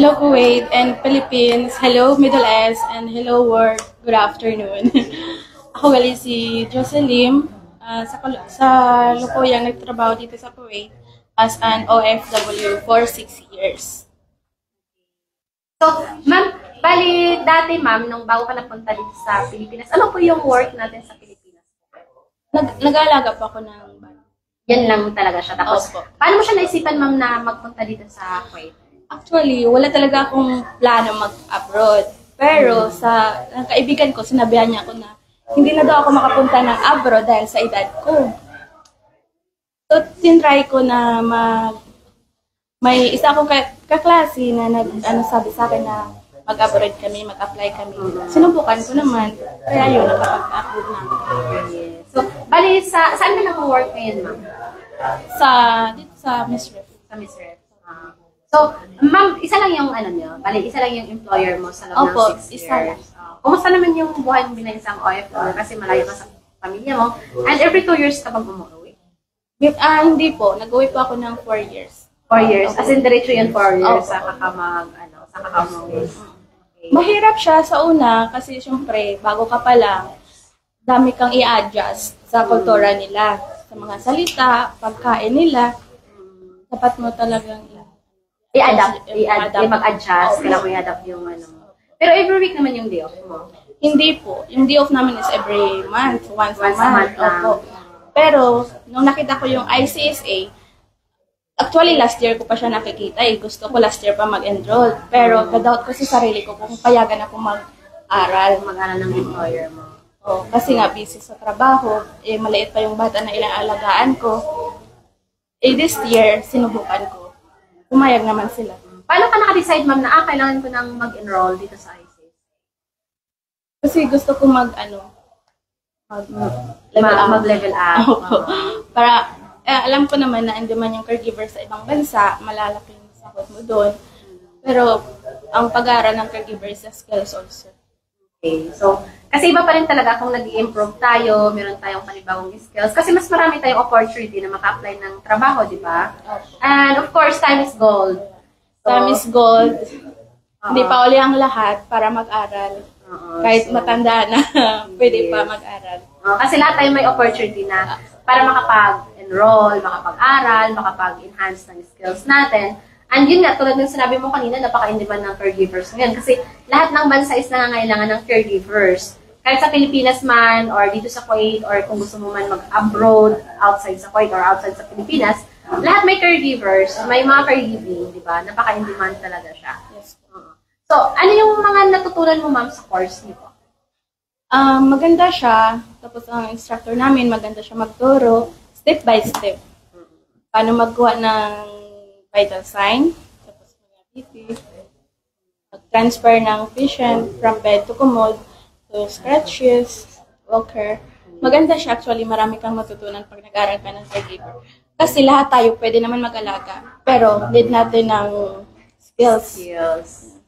Hello Kuwait and Philippines, hello Middle East, and hello world. Good afternoon. Ako gali si Jocelyn, sa Lukuyang nagtrabaho dito sa Kuwait as an OFW for 6 years. So, ma'am, bali dati ma'am, nung bago ka napunta dito sa Pilipinas, ano po yung work natin sa Pilipinas? Nag-aalaga po ako ng bata. Yan lang talaga siya. Tapos, Opo. paano mo siya naisipan ma'am na magpunta dito sa Kuwait? Actually, wala talaga akong plano mag-abroad. Pero sa kaibigan ko, sinabihan niya ako na hindi na daw ako makapunta ng abroad dahil sa edad ko. So, tinry ko na may isa akong kaklase na sabi sa akin na mag-abroad kami, mag-apply kami. Sinubukan ko naman, kaya yun, nakapag-upload na. So, bali, saan ka nag-work ngayon ma'am? Dito sa Miss Ref. Sa Miss Ref. So, ma'am, isa lang yung niyo, bali, isa lang yung employer mo sa loob Opo, ng 6 isa lang. years. Kumusta naman yung buhay mo bilang isang OFW kasi malayo ka sa pamilya mo? And every 2 years ka bang umuwi? Hindi po. Nag-uwi po ako ng 4 years. 4 years? As in, diretso yun 4 years Opo. sa kakamawi. Okay. Mahirap siya sa una kasi syempre, bago ka pa lang, dami kang i-adjust sa kultura nila. Sa mga salita, pagkain nila, dapat mo talagang mag-adjust, kailangan mo i-adapt yung ano. Pero every week naman yung day off mo? Hindi po. Yung day off namin is every month, once a Once a month month. lang. Opo. Pero, nung nakita ko yung ICSA, actually last year ko pa siya nakikita eh. Gusto ko last year pa mag-enroll. Pero, na-doubt ko sa sarili ko kung payagan ako mag-aral. Mag-aral ng employer mo. Kasi nga busy sa trabaho, maliit pa yung bata na ilaalagaan ko. This year, sinubukan ko. Pumayag naman sila. Paano ka naka-decide, ma'am, na kailangan ko nang mag-enroll dito sa ICS? Kasi gusto ko mag-level up. Opo. Para, alam ko naman na hindi man yung caregiver sa ibang bansa, malalaki yung sahod mo doon. Pero, ang pag-aaral ng caregiver is a skills also. Okay. So, kasi iba pa rin talaga kung nag-i-improve tayo, meron tayong panibagong skills. Kasi mas marami tayong opportunity na maka-apply ng trabaho, di ba? And of course, time is gold. So, time is gold. Hindi pa uli ang lahat para mag-aral. Kahit matanda na, pwede pa mag-aral. Kasi lahat tayo may opportunity na para makapag-enroll, makapag-aral, makapag-enhance ng skills natin. And yun nga, tulad ng sinabi mo kanina, napaka-in-demand ng caregivers ngayon. Kasi lahat ng bansa is nangangailangan ng caregivers. Kahit sa Pilipinas man, or dito sa Kuwait, or kung gusto mo man mag-abroad, outside sa Kuwait, or outside sa Pilipinas, lahat may caregivers, may mga caregiving, di ba? Napaka-in-demand talaga siya. Yes. So, ano yung mga natutunan mo, ma'am, sa course niyo? Maganda siya. Tapos ang instructor namin, maganda siya magturo, step by step. Paano magkuha ng vital sign, tapos mag-activity, mag-transfer ng patient from bed to commode, to scratches, walker. Maganda siya actually, marami kang matutunan pag nag-aral ka ng caregiver. Kasi lahat tayo pwede naman mag-alaga, pero need natin ng skills.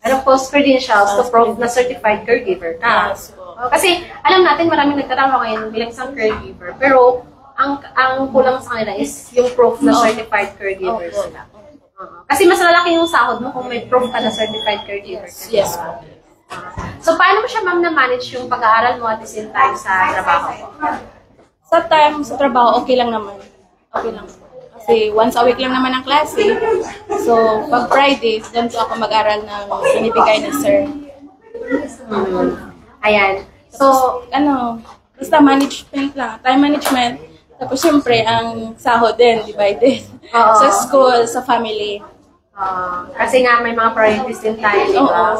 Ano post-credentials to prove na certified caregiver ka. Yes. Kasi alam natin maraming nagtatrabaho ngayon bilang isang caregiver, pero ang kulang sa kanila is yung proof na certified caregiver sila. Kasi mas lalaki yung sahod mo kung may proof ka na certified caregiver. Yes. So, paano mo siya, ma'am, na-manage yung pag-aaral mo at the same time sa trabaho mo? Sa trabaho, okay lang naman. Okay lang. Kasi once a week lang naman ang klase. So, pag Fridays, doon po ako mag-aral ng binibigay ni sir. Ayan. So, basta management lang. Time management. Tapos, syempre, ang sahod din, divided. Sa school, sa family. Kasi nga, may mga priorities din tayo, di ba?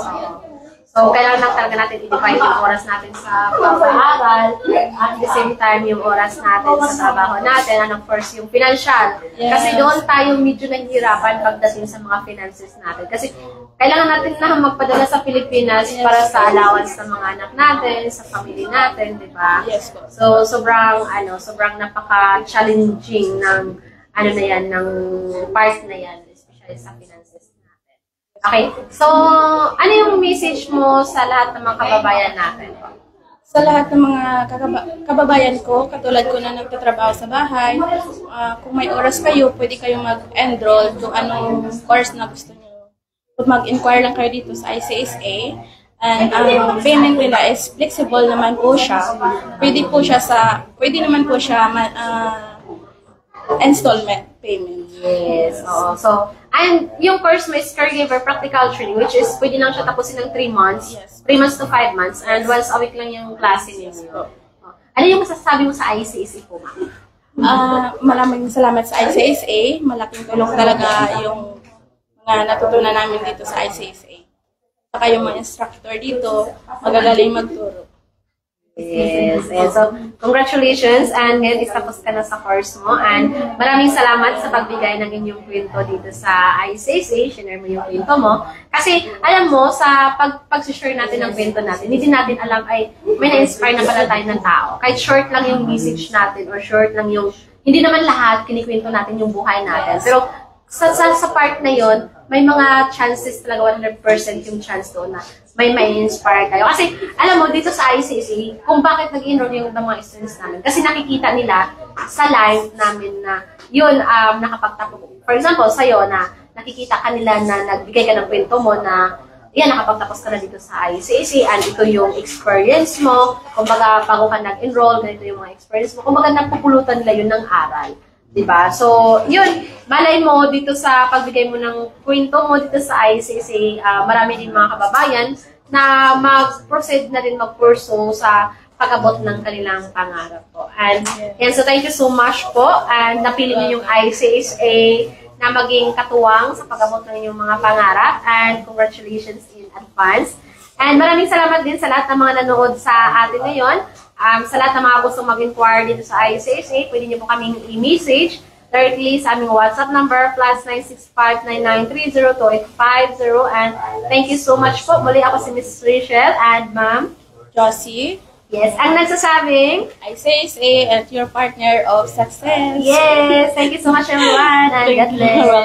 So, kailangan lang talaga natin i-divide yung oras natin sa pag-aaral, at the same time, yung oras natin sa trabaho natin, and of course, yung financial. Yes. Kasi doon tayo medyo nahihirapan pagdating sa mga finances natin. Kasi kailangan natin na magpadala sa Pilipinas para sa allowance ng mga anak natin, sa family natin, di ba? Yes po. So, sobrang napaka-challenging ng, ng part na yan, especially sa finances natin. Okay, so, ano yung message mo sa lahat ng mga kababayan natin? Sa lahat ng mga kababayan ko, katulad ko na nagtatrabaho sa bahay, kung may oras kayo, pwede kayong mag-enroll kung anong course na gusto nyo. mag-inquire lang kayo dito sa ICSA. And ang payment nila is flexible naman po siya. Pwede naman po siya installment payment. Yes. Oo. So, and yung course mo is caregiver practical training, which is pwede lang siya tapusin ng 3 months. Yes. 3 months to 5 months. And once a week lang yung klase ninyo. Ano yung masasabi mo sa ICSA po, ma'am? Maraming salamat sa ICSA. Malaking tulong talaga yung mga natutunan namin dito sa ICSA. Saka yung mga instructor dito, magagaling magturo. Yes. And so, congratulations. And ngayon, tapos ka na sa course mo. And maraming salamat sa pagbigay ng inyong kwento dito sa ICSA. Share mo yung kwento mo. Kasi, alam mo, sa pag-share natin ng kwento natin, hindi natin alam ay may na-inspire na pala tayo ng tao. Kahit short lang yung message natin or short lang yung, hindi naman lahat kinikwento natin yung buhay natin. Pero, sa part na yon, may mga chances talaga 100% yung chance doon na may inspire kayo. Kasi, alam mo, dito sa ICSA, kung bakit nag-enroll yung mga students namin, kasi nakikita nila sa live namin na yun, nakapagtapos. For example, sa'yo na nakikita kanila na nagbigay ka ng kwento mo na yan, nakapagtapos ka na dito sa ICSA and ito yung experience mo. Kumbaga, bago ka nag-enroll, ganito yung mga experience mo. Kumbaga, napupulutan nila yun ng aral. Diba? So, yun, malay mo dito sa pagbigay mo ng kwento mo dito sa ICSA, marami din mga kababayan na mag-proceed na rin mag-kurso sa pag-abot ng kanilang pangarap po. And yan, so thank you so much po. And napili niyo yung ICSA na maging katuwang sa pag-abot ng inyong mga pangarap. And congratulations in advance. And maraming salamat din sa lahat ng mga nanood sa atin ngayon. Sa lahat ng mga gustong mag-inquire dito sa ICSA, pwede niyo po kaming i-message directly sa aming WhatsApp number, +965-99302-850. And thank you so much po. Muli ako si Ms. Rachel and Ma'am Josie, yes, ang nagsasabing ICSA and your partner of success. yes, thank you so much everyone and God bless.